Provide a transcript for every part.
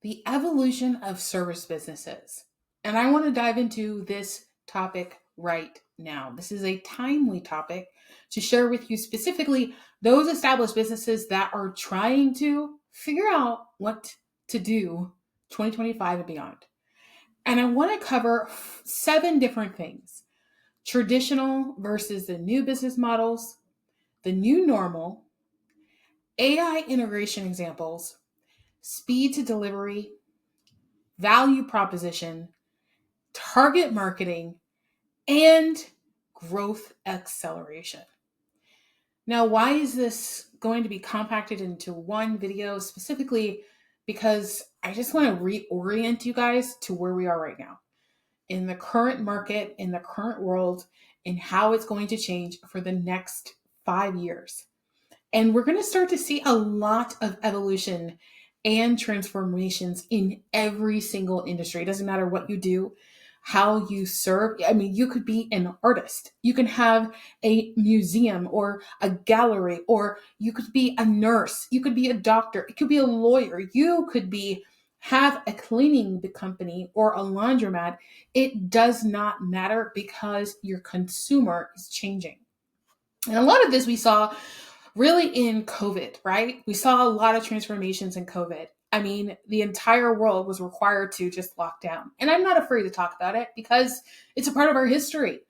the evolution of service businesses. And I want to dive into this topic right now. This is a timely topic to share with you specifically those established businesses that are trying to figure out what to do 2025 and beyond. And I want to cover 7 different things: traditional versus the new business models, the new normal, AI integration examples, speed to delivery, value proposition, target marketing, and growth acceleration. Now, why is this going to be compacted into one video specifically? Because I just want to reorient you guys to where we are right now in the current market, in the current world, and how it's going to change for the next 5 years. And we're going to start to see a lot of evolution and transformations in every single industry. It doesn't matter what you do, how you serve. I mean, you could be an artist. You can have a museum or a gallery, or you could be a nurse. You could be a doctor. It could be a lawyer. You could have a cleaning company or a laundromat. It does not matter because your consumer is changing. And a lot of this we saw really in COVID, right? We saw a lot of transformations in COVID. I mean, the entire world was required to just lock down. And I'm not afraid to talk about it because it's a part of our history.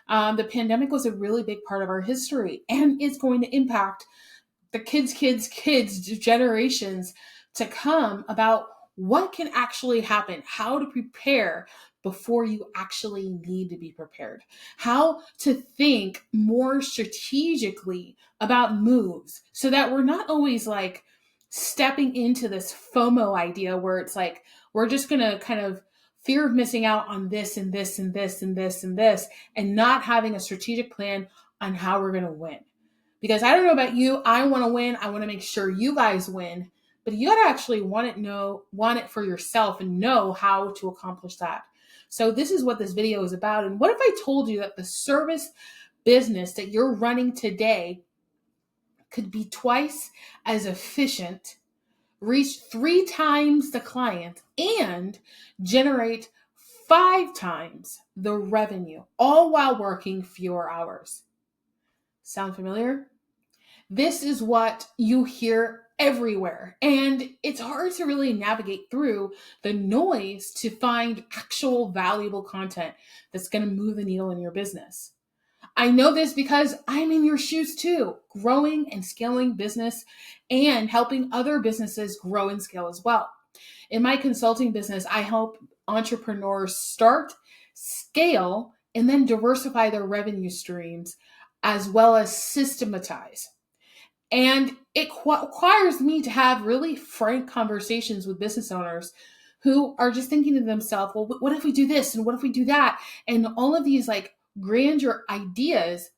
The pandemic was a really big part of our history, and it's going to impact the kids' generations to come about what can actually happen, how to prepare before you actually need to be prepared, how to think more strategically about moves so that we're not always like stepping into this FOMO idea where it's like we're just going to kind of fear of missing out on this and this and this and this and this and not having a strategic plan on how we're going to win. Because I don't know about you, I want to win. I want to make sure you guys win, but you got to actually want it for yourself and know how to accomplish that. So this is what this video is about. And what if I told you that the service business that you're running today could be twice as efficient, reach 3 times the client, and generate 5 times the revenue, all while working fewer hours? Sound familiar? This is what you hear everywhere. And it's hard to really navigate through the noise to find actual valuable content that's going to move the needle in your business. I know this because I'm in your shoes too, growing and scaling business and helping other businesses grow and scale as well. In my consulting business, I help entrepreneurs start, scale, and then diversify their revenue streams as well as systematize. And it requires me to have really frank conversations with business owners who are just thinking to themselves, well, what if we do this? And what if we do that? And all of these like grandeur ideas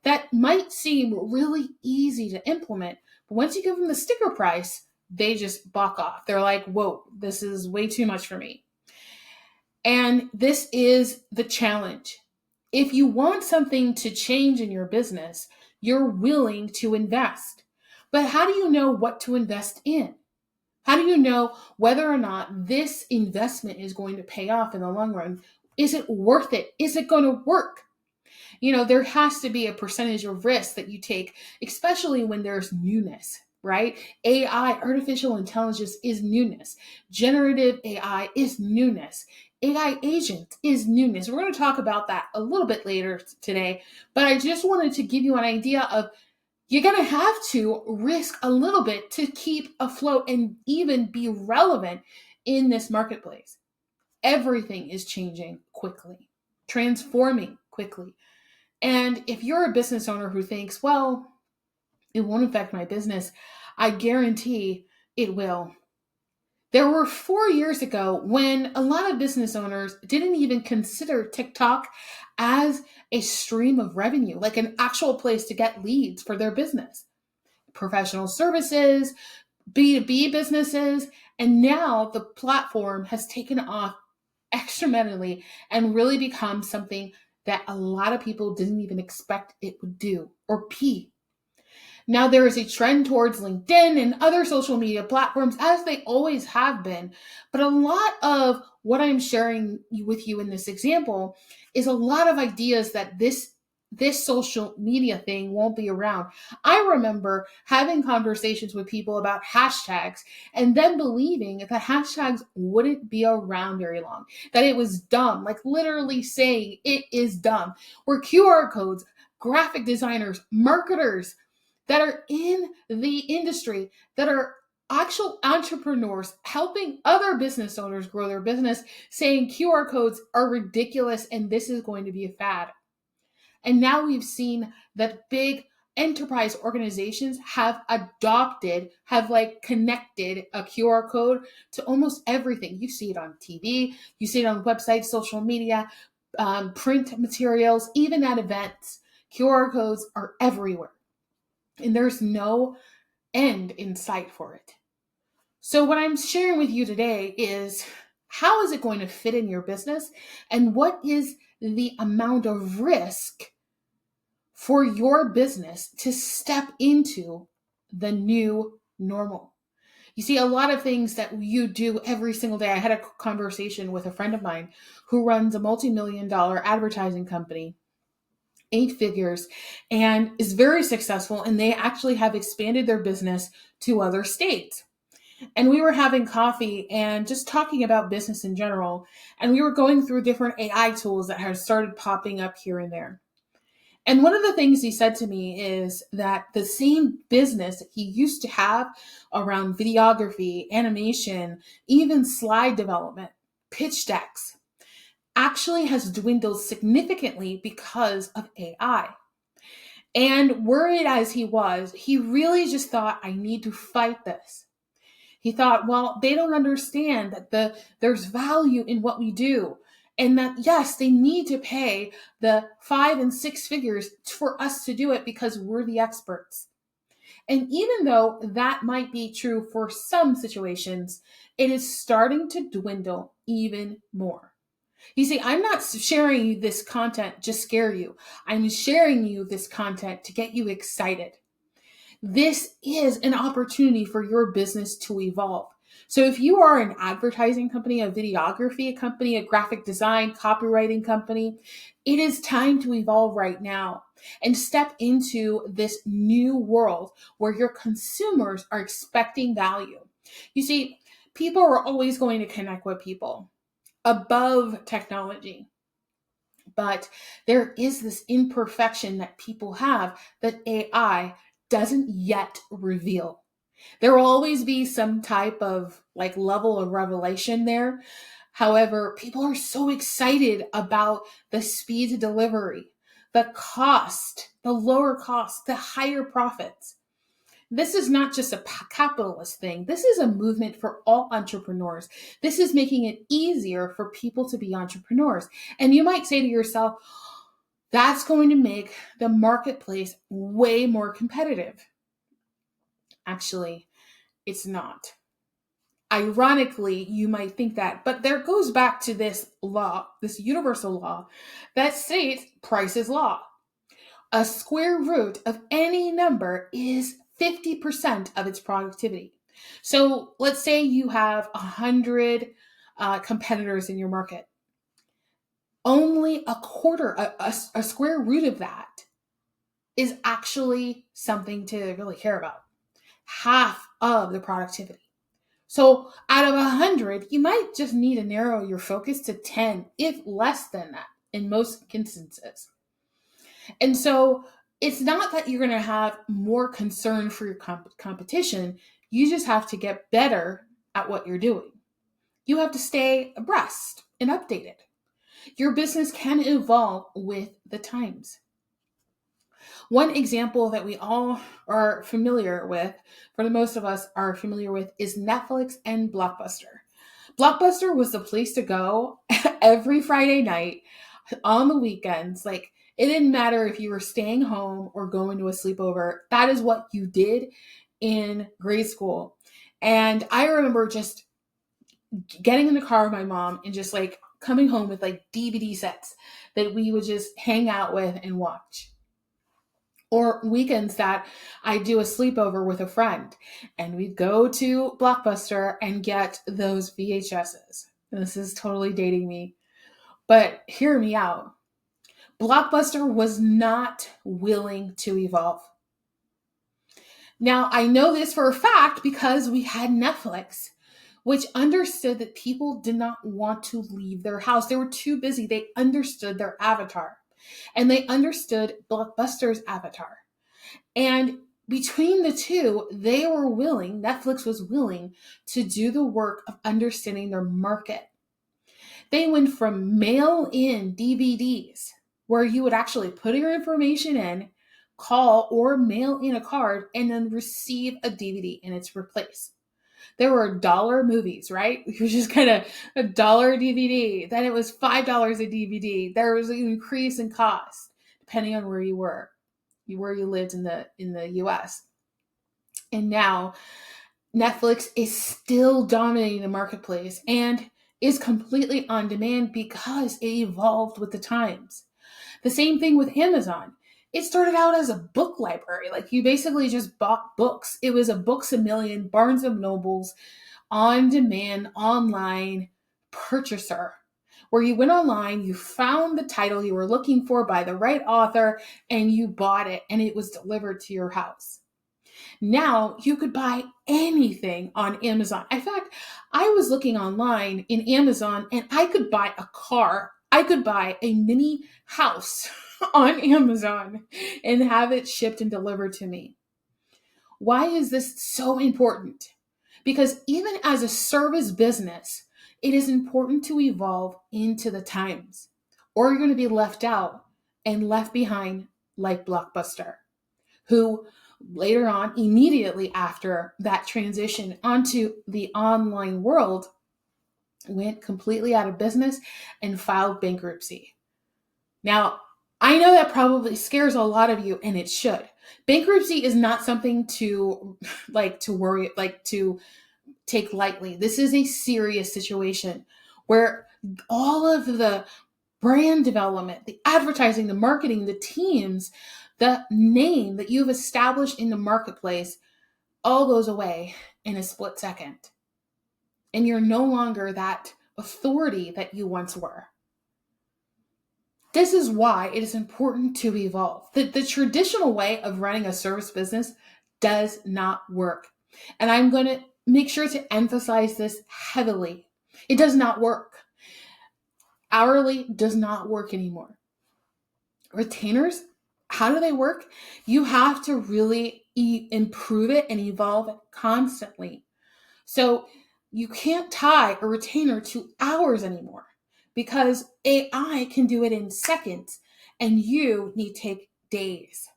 that might seem really easy to implement. But once you give them the sticker price, they just buck off. They're like, whoa, this is way too much for me. And this is the challenge. If you want something to change in your business, you're willing to invest. But how do you know what to invest in? How do you know whether or not this investment is going to pay off in the long run? Is it worth it? Is it going to work? There has to be a percentage of risk that you take, especially when there's newness, right? AI, artificial intelligence, is newness. Generative AI is newness. AI agent is newness. We're going to talk about that a little bit later today, but I just wanted to give you an idea of you're going to have to risk a little bit to keep afloat and even be relevant in this marketplace. Everything is changing quickly, transforming quickly. And if you're a business owner who thinks, well, it won't affect my business, I guarantee it will. There were 4 years ago when a lot of business owners didn't even consider TikTok as a stream of revenue, like an actual place to get leads for their business. Professional services, B2B businesses, and now the platform has taken off exponentially and really become something that a lot of people didn't even expect it would do or be. Now there is a trend towards LinkedIn and other social media platforms, as they always have been. But a lot of what I'm sharing with you in this example is a lot of ideas that this social media thing won't be around. I remember having conversations with people about hashtags and then believing that hashtags wouldn't be around very long, that it was dumb, like literally saying it is dumb. Where QR codes, graphic designers, marketers that are in the industry, that are actual entrepreneurs helping other business owners grow their business, saying QR codes are ridiculous and this is going to be a fad. And now we've seen that big enterprise organizations have adopted, have like connected a QR code to almost everything. You see it on TV, you see it on websites, social media, print materials, even at events. QR codes are everywhere, and there's no end in sight for it. So, what I'm sharing with you today is how is it going to fit in your business, and what is the amount of risk for your business to step into the new normal. You see, a lot of things that you do every single day. I had a conversation with a friend of mine who runs a multi-million-dollar advertising company, 8 figures, and is very successful. And they actually have expanded their business to other states. And we were having coffee and just talking about business in general. And we were going through different AI tools that had started popping up here and there. And one of the things he said to me is that the same business that he used to have around videography, animation, even slide development, pitch decks, actually has dwindled significantly because of AI. And worried as he was, he really just thought, I need to fight this. He thought, well, they don't understand that there's value in what we do. And that, yes, they need to pay the 5 and 6 figures for us to do it because we're the experts. And even though that might be true for some situations, it is starting to dwindle even more. You see, I'm not sharing you this content to scare you. I'm sharing you this content to get you excited. This is an opportunity for your business to evolve. So if you are an advertising company, a videography company, a graphic design, copywriting company, it is time to evolve right now and step into this new world where your consumers are expecting value. You see, people are always going to connect with people above technology. But there is this imperfection that people have that AI doesn't yet reveal. There will always be some type of like level of revelation there. However, people are so excited about the speed of delivery, the cost, the lower cost, the higher profits. This is not just a capitalist thing. This is a movement for all entrepreneurs. This is making it easier for people to be entrepreneurs. And you might say to yourself, that's going to make the marketplace way more competitive. Actually, it's not. Ironically, you might think that, but there goes back to this law, this universal law that states price is law. A square root of any number is 50% of its productivity. So let's say you have 100 competitors in your market. Only a quarter, a square root of that is actually something to really care about. Half of the productivity. So out of 100, you might just need to narrow your focus to 10, if less than that in most instances. And so it's not that you're going to have more concern for your competition. You just have to get better at what you're doing. You have to stay abreast and updated. Your business can evolve with the times. One example that we all are familiar with, for the most of us are familiar with, is Netflix and Blockbuster. Blockbuster was the place to go every Friday night on the weekends. Like, it didn't matter if you were staying home or going to a sleepover. That is what you did in grade school. And I remember just getting in the car with my mom and just like coming home with like DVD sets that we would just hang out with and watch. Or weekends that I do a sleepover with a friend and we go to Blockbuster and get those VHSs. This is totally dating me, but hear me out. Blockbuster was not willing to evolve. Now, I know this for a fact because we had Netflix, which understood that people did not want to leave their house. They were too busy. They understood their avatar and they understood Blockbuster's avatar. And between the two, Netflix was willing to do the work of understanding their market. They went from mail in DVDs, where you would actually put your information in, call or mail in a card, and then receive a DVD in its place. There were dollar movies, right? It was just kind of a dollar DVD. Then it was $5 a DVD. There was an increase in cost depending on where you lived in the US. And now Netflix is still dominating the marketplace and is completely on demand because it evolved with the times. The same thing with Amazon. It started out as a book library. Like you basically just bought books. It was a Books A Million, Barnes and Nobles, on demand, online purchaser, where you went online, you found the title you were looking for by the right author, and you bought it, and it was delivered to your house. Now you could buy anything on Amazon. In fact, I was looking online in Amazon and I could buy a car. I could buy a mini house on Amazon and have it shipped and delivered to me. Why is this so important? Because even as a service business, it is important to evolve into the times, or you're going to be left out and left behind like Blockbuster, who later on, immediately after that transition onto the online world, went completely out of business and filed bankruptcy. Now, I know that probably scares a lot of you, and it should. Bankruptcy is not something to worry, to take lightly. This is a serious situation where all of the brand development, the advertising, the marketing, the teams, the name that you've established in the marketplace all goes away in a split second. And you're no longer that authority that you once were. This is why it is important to evolve. The traditional way of running a service business does not work. And I'm going to make sure to emphasize this heavily. It does not work. Hourly does not work anymore. Retainers, how do they work? You have to really improve it and evolve it constantly. So you can't tie a retainer to hours anymore because AI can do it in seconds and you need to take days.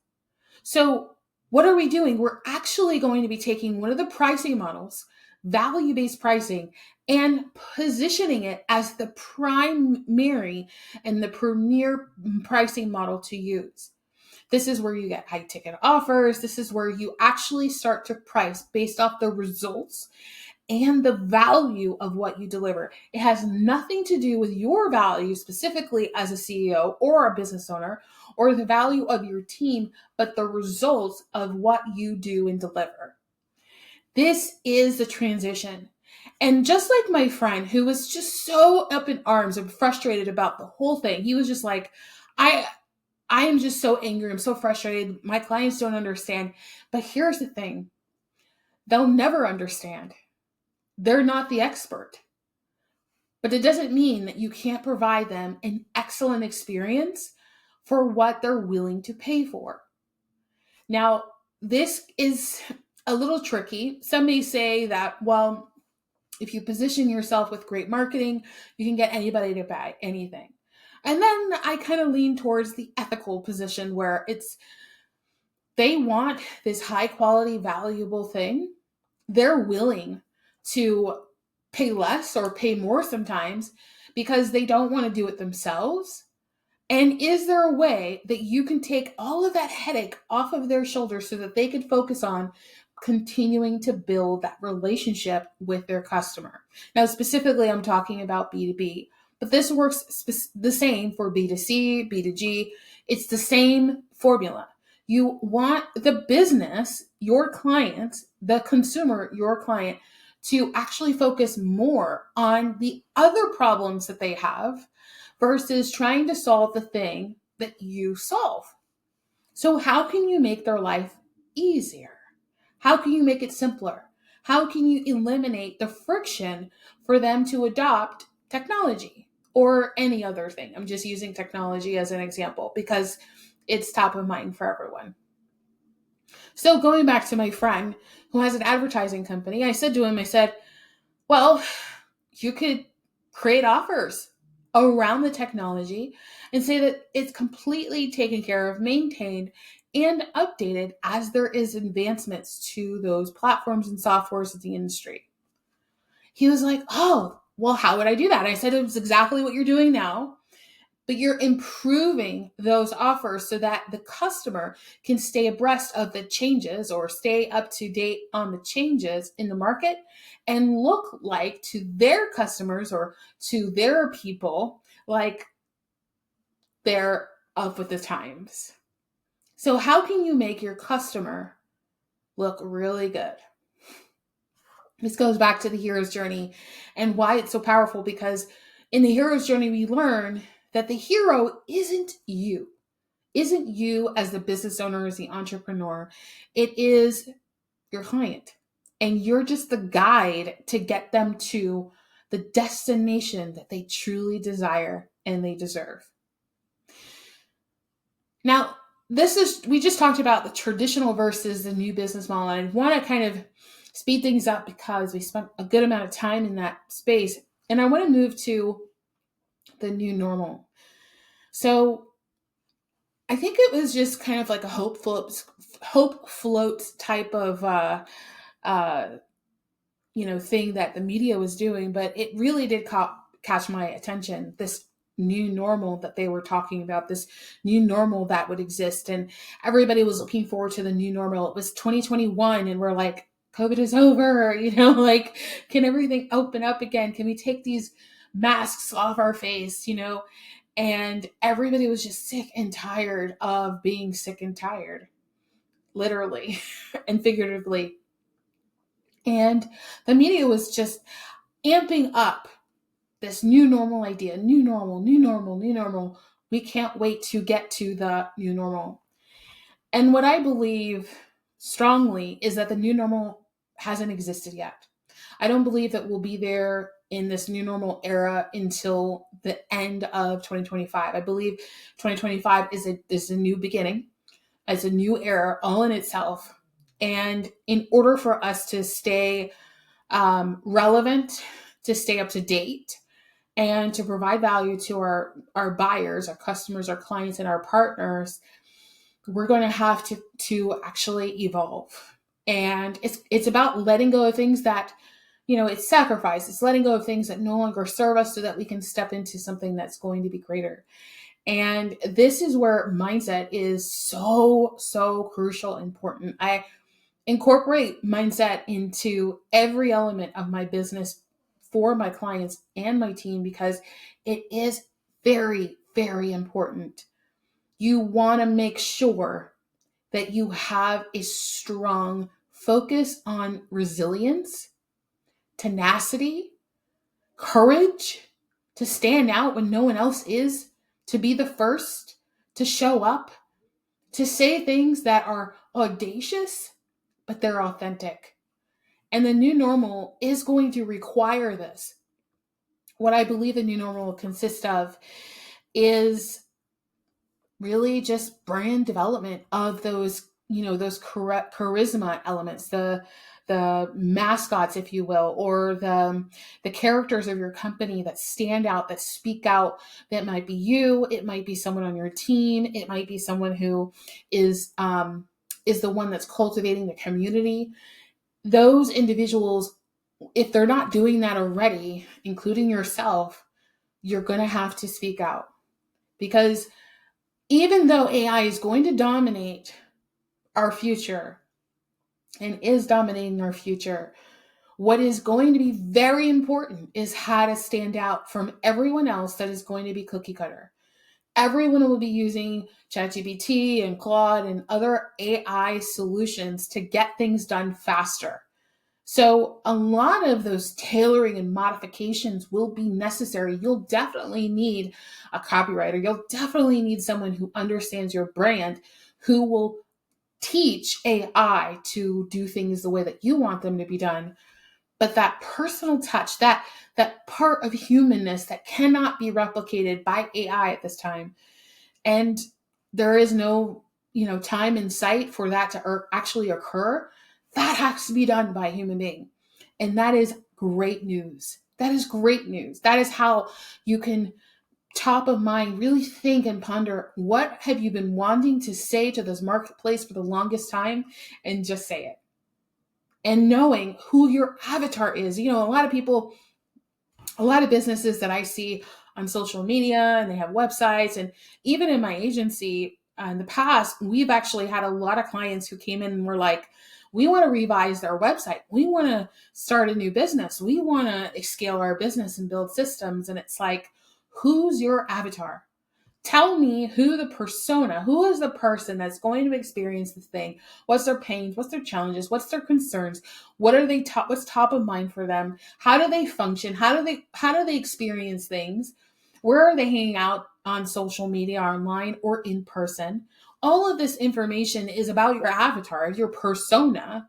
So what are we doing? We're actually going to be taking one of the pricing models, value-based pricing, and positioning it as the primary and the premier pricing model to use. This is where you get high ticket offers. This is where you actually start to price based off the results and the value of what you deliver. It has nothing to do with your value specifically as a CEO or a business owner or the value of your team, but the results of what you do and deliver. This is the transition. And just like my friend who was just so up in arms and frustrated about the whole thing, he was just like, I am just so angry. I'm so frustrated. My clients don't understand. But here's the thing. They'll never understand. They're not the expert. But it doesn't mean that you can't provide them an excellent experience for what they're willing to pay for. Now, this is a little tricky. Some may say that, well, if you position yourself with great marketing, you can get anybody to buy anything. And then I kind of lean towards the ethical position where they want this high quality, valuable thing. They're willing to pay less or pay more sometimes because they don't want to do it themselves. And is there a way that you can take all of that headache off of their shoulders so that they could focus on continuing to build that relationship with their customer? Now, specifically, I'm talking about B2B, but this works the same for B2C, B2G. It's the same formula. You want the business, your client, the consumer, your client, to actually focus more on the other problems that they have versus trying to solve the thing that you solve. So, how can you make their life easier? How can you make it simpler? How can you eliminate the friction for them to adopt technology or any other thing? I'm just using technology as an example because it's top of mind for everyone. So, going back to my friend who has an advertising company, I said to him, I said, well, you could create offers around the technology and say that it's completely taken care of, maintained, and updated as there is advancements to those platforms and softwares of the industry. He was like, oh, well, how would I do that? I said, it was exactly what you're doing now, but you're improving those offers so that the customer can stay abreast of the changes or stay up to date on the changes in the market and look like to their customers or to their people like they're up with the times. So, how can you make your customer look really good? This goes back to the hero's journey and why it's so powerful, because in the hero's journey, we learn that the hero isn't you as the business owner, as the entrepreneur. It is your client. And you're just the guide to get them to the destination that they truly desire and they deserve. Now, we just talked about the traditional versus the new business model. And I want to kind of speed things up because we spent a good amount of time in that space. And I want to move to the new normal. So I think it was just kind of like a hope float type of thing that the media was doing, but it really did catch my attention. This new normal that they were talking about, this new normal that would exist, and everybody was looking forward to the new normal. It was 2021, and we're like, COVID is over, like, can everything open up again? Can we take these masks off our face, And everybody was just sick and tired of being sick and tired, literally and figuratively. And the media was just amping up this new normal idea, new normal, new normal, new normal. We can't wait to get to the new normal. And what I believe strongly is that the new normal hasn't existed yet. I don't believe that we'll be there in this new normal era until the end of 2025. I believe 2025 is a new beginning, as a new era all in itself. And in order for us to stay relevant, to stay up to date, and to provide value to our buyers, our customers, our clients, and our partners, we're going to have to actually evolve. And it's about letting go of things that, it's sacrifice. It's letting go of things that no longer serve us so that we can step into something that's going to be greater. And this is where mindset is so, so crucial, important. I incorporate mindset into every element of my business for my clients and my team because it is very, very important. You want to make sure that you have a strong focus on resilience, tenacity, courage to stand out when no one else is, to be the first, to show up, to say things that are audacious, but they're authentic. And the new normal is going to require this. What I believe the new normal will consist of is really just brand development of those, those charisma elements, the mascots, if you will, or the characters of your company that stand out, that speak out. That might be you. It might be someone on your team. It might be someone who is the one that's cultivating the community. Those individuals, if they're not doing that already, including yourself, you're going to have to speak out. Because even though AI is going to dominate our future and is dominating our future, what is going to be very important is how to stand out from everyone else that is going to be cookie cutter. Everyone will be using ChatGPT and Claude and other AI solutions to get things done faster. So a lot of those tailoring and modifications will be necessary. You'll definitely need a copywriter. You'll definitely need someone who understands your brand, who will teach AI to do things the way that you want them to be done. But that personal touch, that part of humanness that cannot be replicated by AI at this time, and there is no, time in sight for that to actually occur, that has to be done by a human being. And that is great news. That is great news. That is how you can, top of mind, really think and ponder, what have you been wanting to say to this marketplace for the longest time, and just say it. And knowing who your avatar is. A lot of people, a lot of businesses that I see on social media, and they have websites, and even in my agency in the past, we've actually had a lot of clients who came in and were like, we want to revise their website. We want to start a new business. We want to scale our business and build systems. And it's like, who's your avatar? Tell me who is the person that's going to experience this thing? What's their pains? What's their challenges? What's their concerns? What's top of mind for them? How do they function? How do they experience things? Where are they hanging out on social media, online, or in person? All of this information is about your avatar, your persona.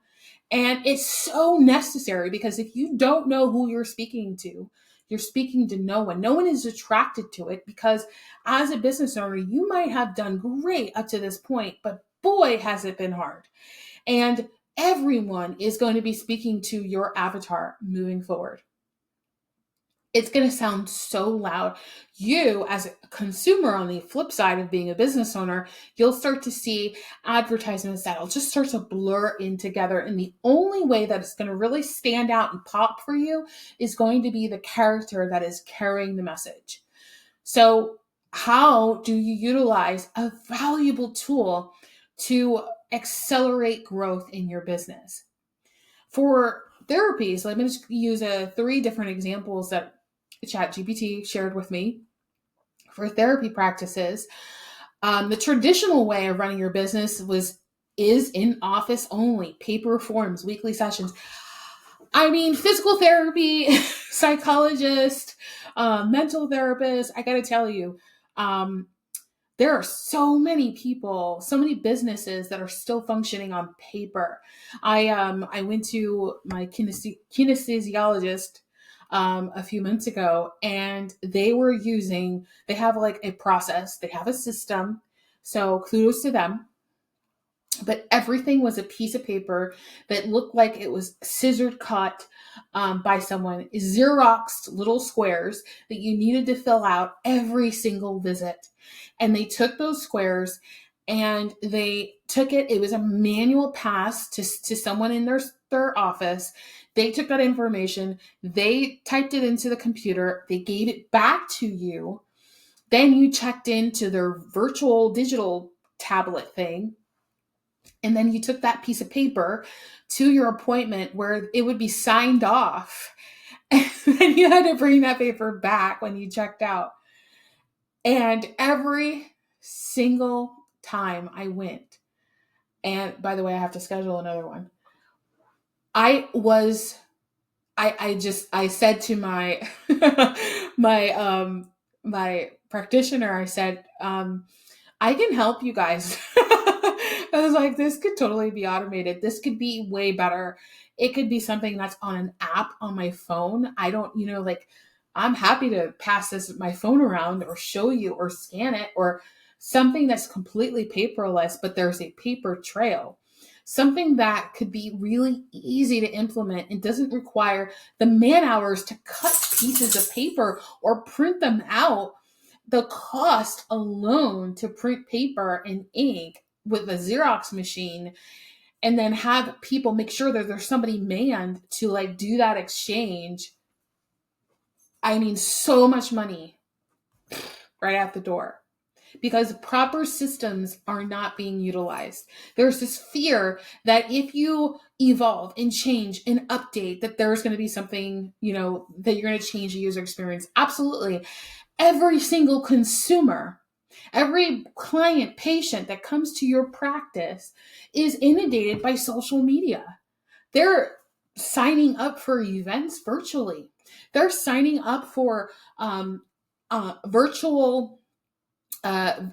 And it's so necessary, because if you don't know who you're speaking to, you're speaking to no one. No one is attracted to it, because as a business owner, you might have done great up to this point, but boy, has it been hard. And everyone is going to be speaking to your avatar moving forward. It's going to sound so loud. You, as a consumer, on the flip side of being a business owner, you'll start to see advertisements that'll just start to blur in together. And the only way that it's going to really stand out and pop for you is going to be the character that is carrying the message. So how do you utilize a valuable tool to accelerate growth in your business? For therapies, let me just use 3 different examples that ChatGPT shared with me. For therapy practices, the traditional way of running your business is in office only, paper forms, weekly sessions. I mean, physical therapy, psychologist, mental therapist. I got to tell you, there are so many people, so many businesses that are still functioning on paper. I went to my kinesiologist a few months ago, and they have like a process, they have a system. So kudos to them. But everything was a piece of paper that looked like it was scissored cut by someone, Xeroxed little squares that you needed to fill out every single visit. And they took those squares and it was a manual pass to someone in their office. They took that information, they typed it into the computer, they gave it back to you. Then you checked into their virtual digital tablet thing. And then you took that piece of paper to your appointment where it would be signed off. And then you had to bring that paper back when you checked out. And every single time I went, and by the way, I have to schedule another one. I said to my, my practitioner, I said, I can help you guys. I was like, this could totally be automated. This could be way better. It could be something that's on an app on my phone. I don't, I'm happy to pass my phone around or show you or scan it, or something that's completely paperless, but there's a paper trail. Something that could be really easy to implement and doesn't require the man hours to cut pieces of paper or print them out. The cost alone to print paper and ink with a Xerox machine, and then have people make sure that there's somebody manned to do that exchange. I mean, so much money right out the door, because proper systems are not being utilized. There's this fear that if you evolve and change and update, that there's going to be something, that you're going to change the user experience. Absolutely. Every single consumer Every client, patient that comes to your practice is inundated by social media. They're signing up for events virtually. They're signing up for um, virtual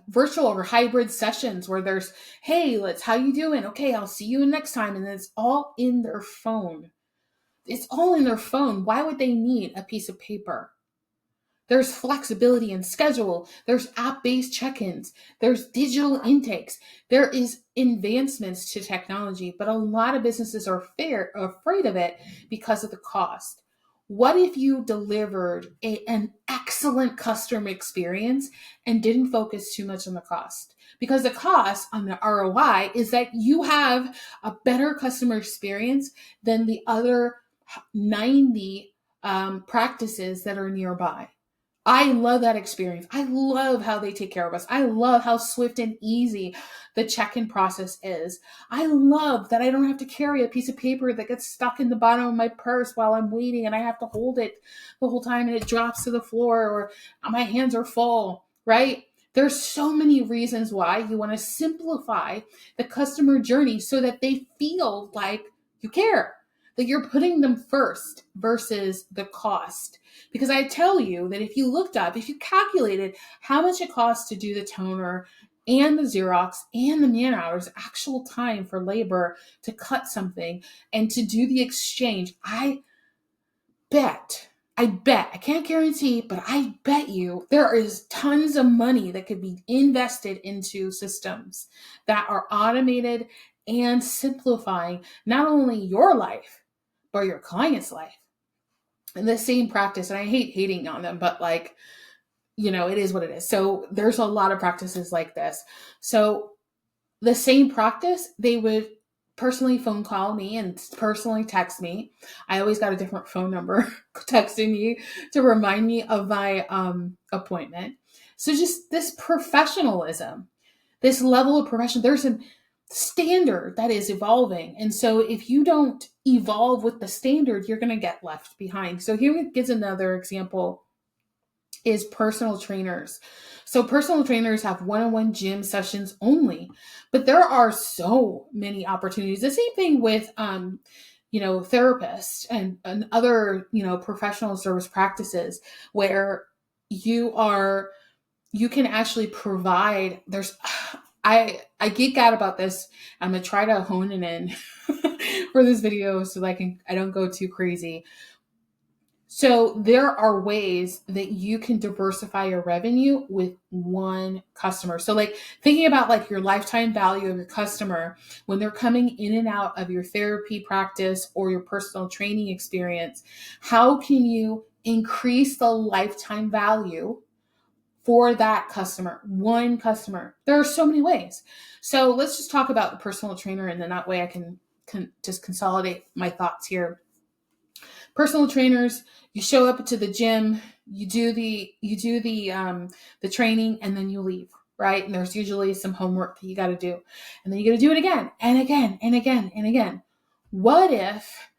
virtual or hybrid sessions where there's, hey, let's, how you doing? Okay, I'll see you next time. And it's all in their phone. It's all in their phone. Why would they need a piece of paper? There's flexibility in schedule. There's app-based check-ins. There's digital intakes. There is advancements to technology, but a lot of businesses are afraid of it because of the cost. What if you delivered an excellent customer experience and didn't focus too much on the cost? Because the cost on the ROI is that you have a better customer experience than the other 90 practices that are nearby. I love that experience. I love how they take care of us. I love how swift and easy the check-in process is. I love that I don't have to carry a piece of paper that gets stuck in the bottom of my purse while I'm waiting and I have to hold it the whole time and it drops to the floor or my hands are full, right? There's so many reasons why you want to simplify the customer journey so that they feel like you care, that you're putting them first versus the cost. Because I tell you that if you looked up, if you calculated how much it costs to do the toner and the Xerox and the man hours, actual time for labor to cut something and to do the exchange, I bet, I can't guarantee, but I bet you there is tons of money that could be invested into systems that are automated and simplifying not only your life, but your client's life. And the same practice, and I hate hating on them, but like, it is what it is. So there's a lot of practices like this. So the same practice, they would personally phone call me and personally text me. I always got a different phone number texting me to remind me of my appointment. So just this professionalism, this level of profession, there's a standard that is evolving. And so if you don't evolve with the standard, you're going to get left behind. So here gives another example is personal trainers. So personal trainers have one-on-one gym sessions only, but there are so many opportunities. The same thing with, therapists and other, professional service practices where you can actually provide, I geek out about this. I'm going to try to hone it in for this video so that I don't go too crazy. So there are ways that you can diversify your revenue with one customer. So like thinking about like your lifetime value of your customer when they're coming in and out of your therapy practice or your personal training experience, how can you increase the lifetime value for that customer, one customer? There are so many ways. So let's just talk about the personal trainer, and then that way I can just consolidate my thoughts here. Personal trainers, you show up to the gym, you do the training, and then you leave, right? And there's usually some homework that you got to do, and then you got to do it again and again and again and again. What if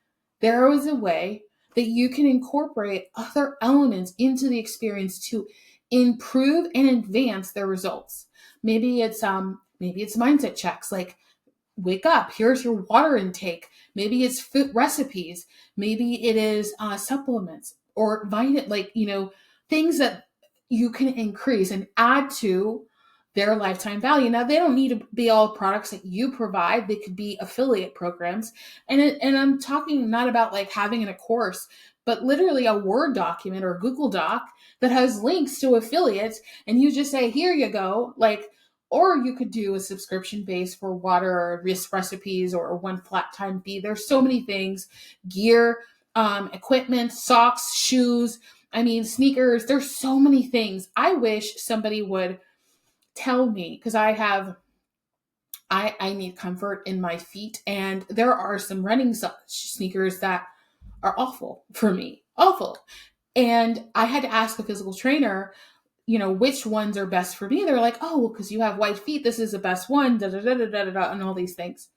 there was a way that you can incorporate other elements into the experience to improve and advance their results? Maybe it's mindset checks, like wake up, here's your water intake. Maybe it's food recipes. Maybe it is supplements or things that you can increase and add to their lifetime value. Now, they don't need to be all products that you provide. They could be affiliate programs. And I'm talking not about like having in a course, but literally a Word document or a Google Doc that has links to affiliates. And you just say, here you go. Or you could do a subscription base for water or recipes or one flat time fee. There's so many things, gear, equipment, socks, shoes, sneakers. There's so many things. I wish somebody would tell me, because I need comfort in my feet, and there are some running sneakers that are awful for me, awful. And I had to ask a physical trainer, which ones are best for me. They're like, oh, well, because you have white feet, this is the best one, da da da da da da, and all these things.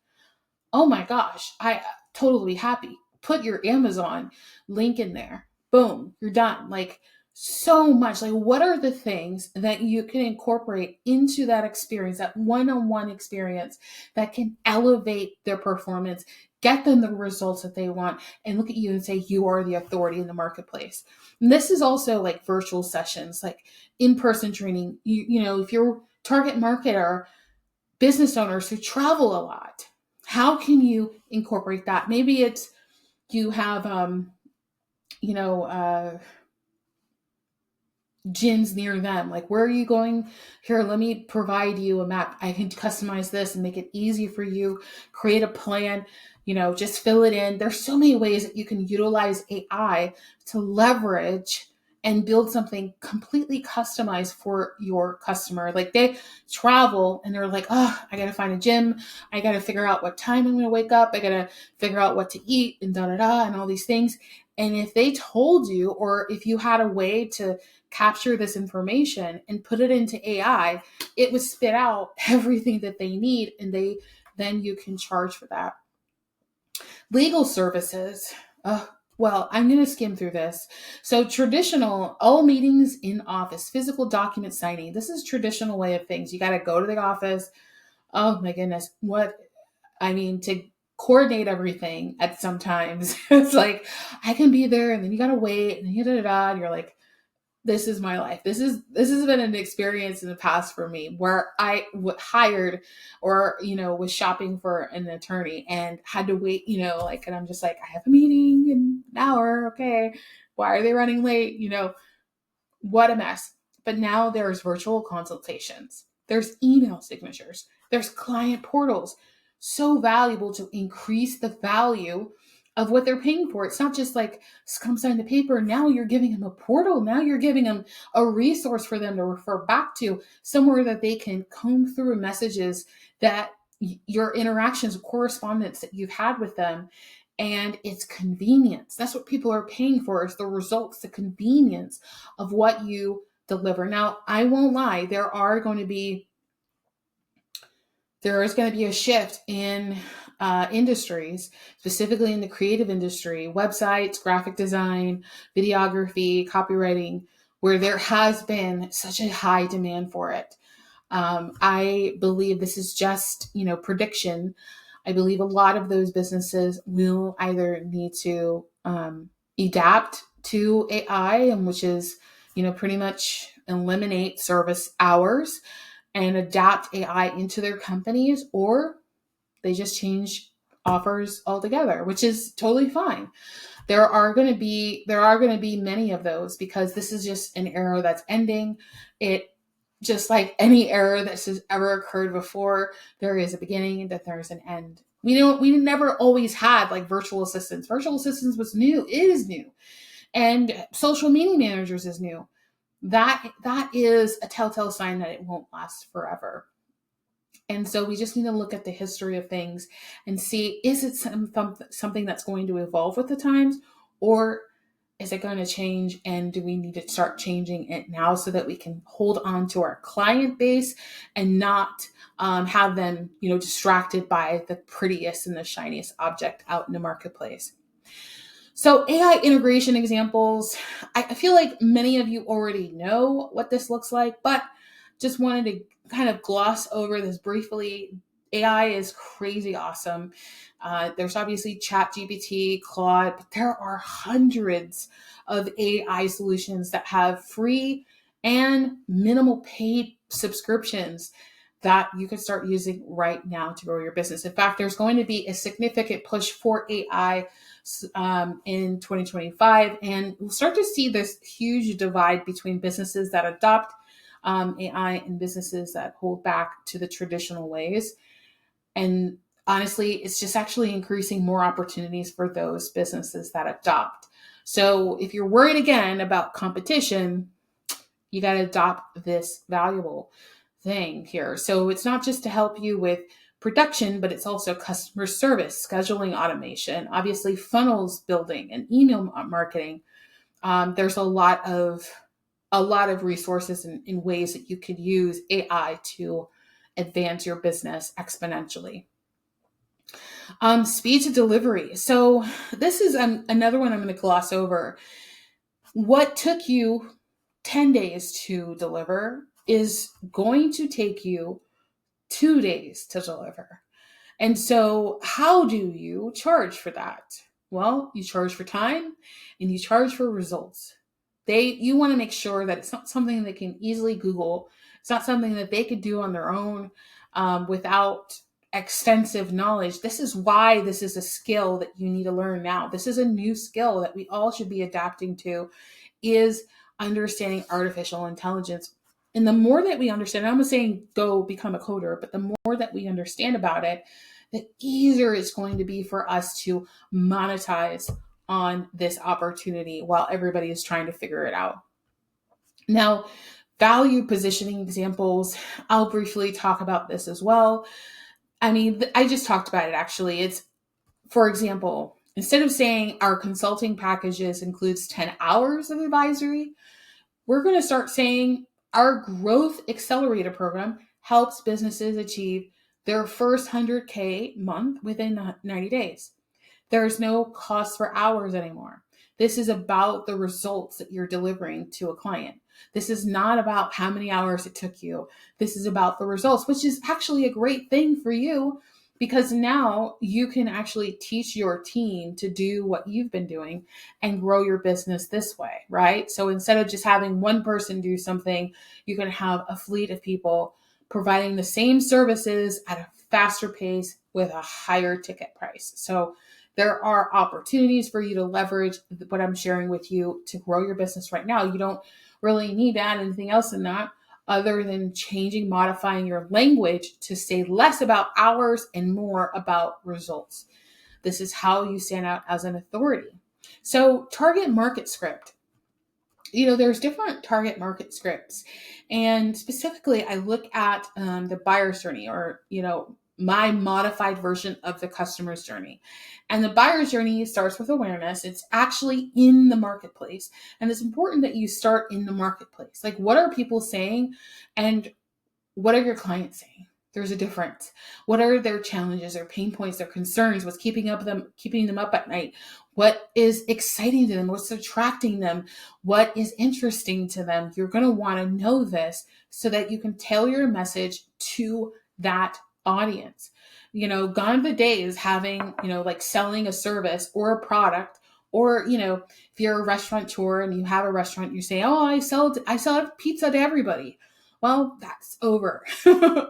Oh my gosh, I totally happy. Put your Amazon link in there. Boom, you're done. Like, so much. Like, what are the things that you can incorporate into that experience, that one-on-one experience that can elevate their performance, get them the results that they want, and look at you and say, you are the authority in the marketplace. And this is also like virtual sessions, like in-person training. If your target market are business owners who travel a lot, how can you incorporate that? Maybe it's you have, you know, gyms near them. Like, where are you going? Here, let me provide you a map. I can customize this and make it easy for you. Create a plan, just fill it in. There's so many ways that you can utilize AI to leverage and build something completely customized for your customer. Like, they travel and they're like, oh, I got to find a gym. I got to figure out what time I'm going to wake up. I got to figure out what to eat and and all these things. And if they told you, or if you had a way to capture this information and put it into AI, it would spit out everything that they need, and then you can charge for that. Legal services. Well, I'm going to skim through this. So traditional, all meetings in office, physical document signing. This is traditional way of things. You got to go to the office. Oh my goodness. To coordinate everything at sometimes it's like, I can be there and then you got to wait and and you're like, this is my life. This has been an experience in the past for me where I hired or, was shopping for an attorney and had to wait, and I'm just like, I have a meeting in an hour. Okay. Why are they running late? What a mess. But now there's virtual consultations. There's email signatures. There's client portals. So valuable to increase the value of what they're paying for. It's not just like, come sign the paper. Now you're giving them a portal. Now you're giving them a resource for them to refer back to, somewhere that they can comb through messages that your interactions, correspondence that you've had with them. And it's convenience. That's what people are paying for, is the results, the convenience of what you deliver. Now, I won't lie, there is going to be a shift in industries, specifically in the creative industry, websites, graphic design, videography, copywriting, where there has been such a high demand for it. I believe this is just, prediction. I believe a lot of those businesses will either need to adapt to AI, and which is, pretty much eliminate service hours and adapt AI into their companies, or they just change offers altogether, which is totally fine. There are going to be many of those, because this is just an era that's ending. It, just like any era that has ever occurred before, there is a beginning and that there's an end. We never always had like virtual assistants. Virtual assistants is new. And social media managers is new. That is a telltale sign that it won't last forever. And so we just need to look at the history of things and see, is it something that's going to evolve with the times, or is it going to change, and do we need to start changing it now so that we can hold on to our client base and not have them, distracted by the prettiest and the shiniest object out in the marketplace? So AI integration examples, I feel like many of you already know what this looks like, but just wanted to kind of gloss over this briefly. AI is crazy awesome. There's obviously ChatGPT, Claude, but there are hundreds of AI solutions that have free and minimal paid subscriptions that you can start using right now to grow your business. In fact, there's going to be a significant push for AI in 2025, and we'll start to see this huge divide between businesses that adopt AI and businesses that hold back to the traditional ways. And honestly, it's just actually increasing more opportunities for those businesses that adopt. So if you're worried again about competition, you got to adopt this valuable thing here. So it's not just to help you with production, but it's also customer service, scheduling automation, obviously funnels building and email marketing. There's a lot of resources and ways that you could use AI to advance your business exponentially. Speed to delivery. So this is another one I'm going to gloss over. What took you 10 days to deliver is going to take you 2 days to deliver. And so, how do you charge for that? Well, you charge for time and you charge for results. You want to make sure that it's not something they can easily Google. It's not something that they could do on their own without extensive knowledge. This is why this is a skill that you need to learn now. This is a new skill that we all should be adapting to, is understanding artificial intelligence. And the more that we understand, I'm not saying go become a coder, but the more that we understand about it, the easier it's going to be for us to monetize on this opportunity while everybody is trying to figure it out. Now, value positioning examples, I'll briefly talk about this as well. I mean, I just talked about it actually. It's, for example, instead of saying our consulting packages includes 10 hours of advisory, we're going to start saying our growth accelerator program helps businesses achieve their first 100K month within 90 days. There's no cost for hours anymore. This is about the results that you're delivering to a client. This is not about how many hours it took you. This is about the results, which is actually a great thing for you, because now you can actually teach your team to do what you've been doing and grow your business this way, right? So instead of just having one person do something, you can have a fleet of people providing the same services at a faster pace with a higher ticket price. So there are opportunities for you to leverage what I'm sharing with you to grow your business right now. You don't really need to add anything else in that other than changing, modifying your language to say less about hours and more about results. This is how you stand out as an authority. So target market script. There's different target market scripts. And specifically, I look at the buyer's journey, or, my modified version of the customer's journey. And the buyer's journey starts with awareness. It's actually in the marketplace. And it's important that you start in the marketplace. Like, what are people saying? And what are your clients saying? There's a difference. What are their challenges, their pain points, their concerns? What's keeping them up at night? What is exciting to them? What's attracting them? What is interesting to them? You're going to want to know this so that you can tailor your message to that audience. Gone are the days having, like selling a service or a product, or, if you're a restaurateur and you have a restaurant, you say, oh, I sell pizza to everybody. Well, that's over.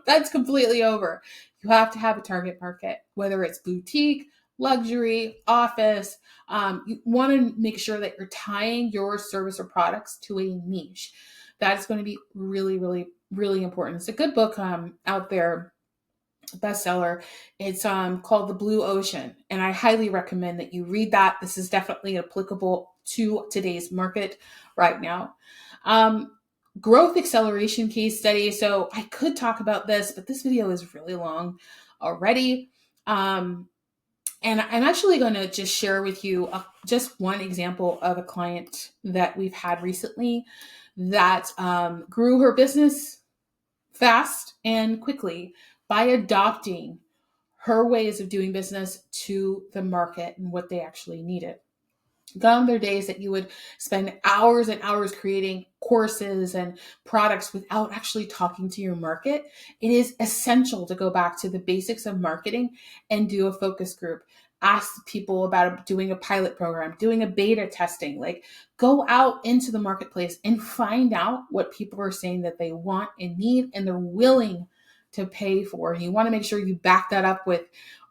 That's completely over. You have to have a target market, whether it's boutique, luxury, office. You want to make sure that you're tying your service or products to a niche. That's going to be really, really, really important. It's a good book out there, bestseller. It's called The Blue Ocean, and I highly recommend that you read that. This is definitely applicable to today's market right now. Growth acceleration case study. So I could talk about this, but this video is really long already. And I'm actually going to just share with you just one example of a client that we've had recently that grew her business fast and quickly by adopting her ways of doing business to the market and what they actually needed. Gone are days that you would spend hours and hours creating courses and products without actually talking to your market. It is essential to go back to the basics of marketing and do a focus group. Ask people about doing a pilot program, doing a beta testing, like go out into the marketplace and find out what people are saying that they want and need and they're willing to pay for. And you want to make sure you back that up with,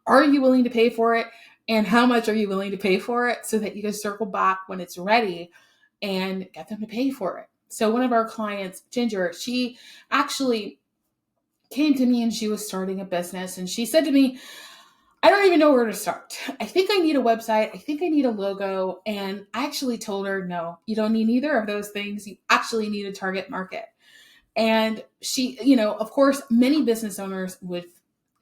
are you willing to pay for it? And how much are you willing to pay for it, so that you can circle back when it's ready and get them to pay for it. So one of our clients, Ginger, she actually came to me and she was starting a business. And she said to me, I don't even know where to start. I think I need a website. I think I need a logo. And I actually told her, no, you don't need either of those things. You actually need a target market. And she, of course, many business owners would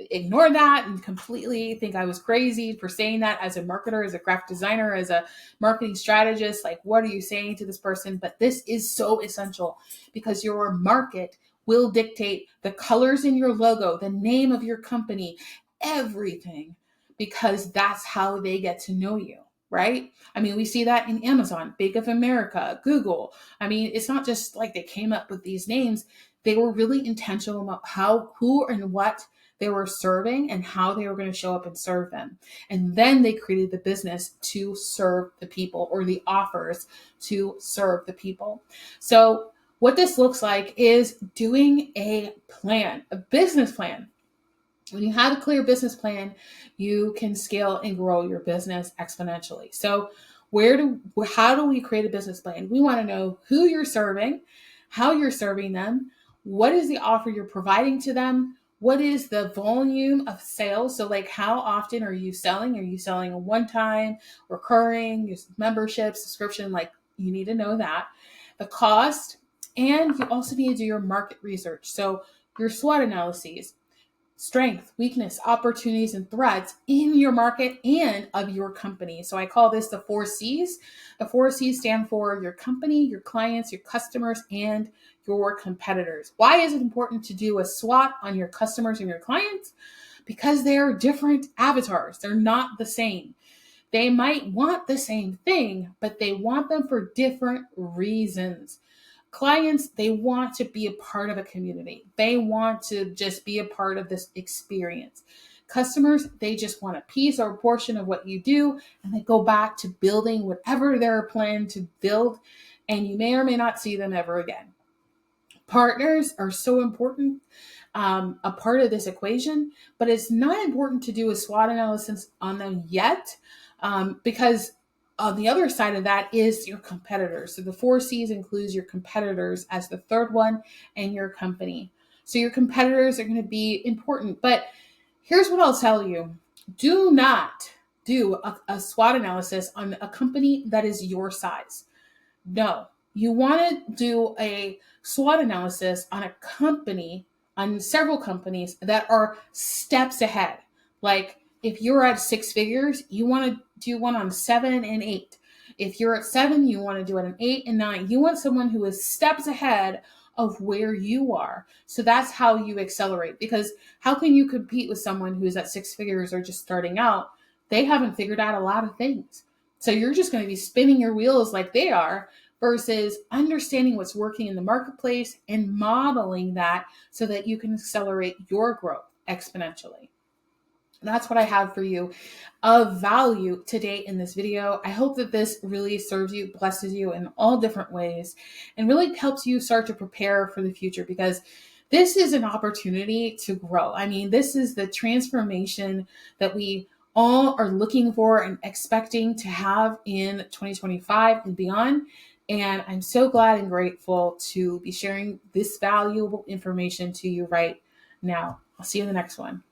ignore that and completely think I was crazy for saying that as a marketer, as a graphic designer, as a marketing strategist. Like, what are you saying to this person? But this is so essential, because your market will dictate the colors in your logo, the name of your company, everything, because that's how they get to know you. right? I mean, we see that in Amazon, Bank of America, Google. I mean, it's not just like they came up with these names. They were really intentional about how, who, and what they were serving and how they were going to show up and serve them. And then they created the business to serve the people, or the offers to serve the people. So what this looks like is doing a plan, a business plan. When you have a clear business plan, you can scale and grow your business exponentially. So how do we create a business plan? We want to know who you're serving, how you're serving them, what is the offer you're providing to them, what is the volume of sales? So like, how often are you selling? Are you selling a one-time, recurring, your membership, subscription? Like, you need to know that. The cost, and you also need to do your market research. So your SWOT analyses, strength, weakness, opportunities, and threats in your market and of your company. So I call this the 4 C's. The 4 C's stand for your company, your clients, your customers, and your competitors. Why is it important to do a SWOT on your customers and your clients? Because they are different avatars. They're not the same. They might want the same thing, but they want them for different reasons. Clients, they want to be a part of a community. They want to just be a part of this experience. Customers, they just want a piece or a portion of what you do, and they go back to building whatever they're planning to build, and you may or may not see them ever again. Partners are so important, a part of this equation, but it's not important to do a SWOT analysis on them yet, because on the other side of that is your competitors. So the 4 C's includes your competitors as the third one, and your company. So your competitors are going to be important. But here's what I'll tell you. Do not do a SWOT analysis on a company that is your size. No, you want to do a SWOT analysis on a company, on several companies that are steps ahead. Like, if you're at 6 figures, you want to do one on 7 and 8. If you're at 7, you want to do it on 8 and 9. You want someone who is steps ahead of where you are. So that's how you accelerate. Because how can you compete with someone who is at 6 figures or just starting out? They haven't figured out a lot of things. So you're just going to be spinning your wheels like they are, versus understanding what's working in the marketplace and modeling that so that you can accelerate your growth exponentially. That's what I have for you of value today in this video. I hope that this really serves you, blesses you in all different ways, and really helps you start to prepare for the future, because this is an opportunity to grow. I mean, this is the transformation that we all are looking for and expecting to have in 2025 and beyond. And I'm so glad and grateful to be sharing this valuable information to you right now. I'll see you in the next one.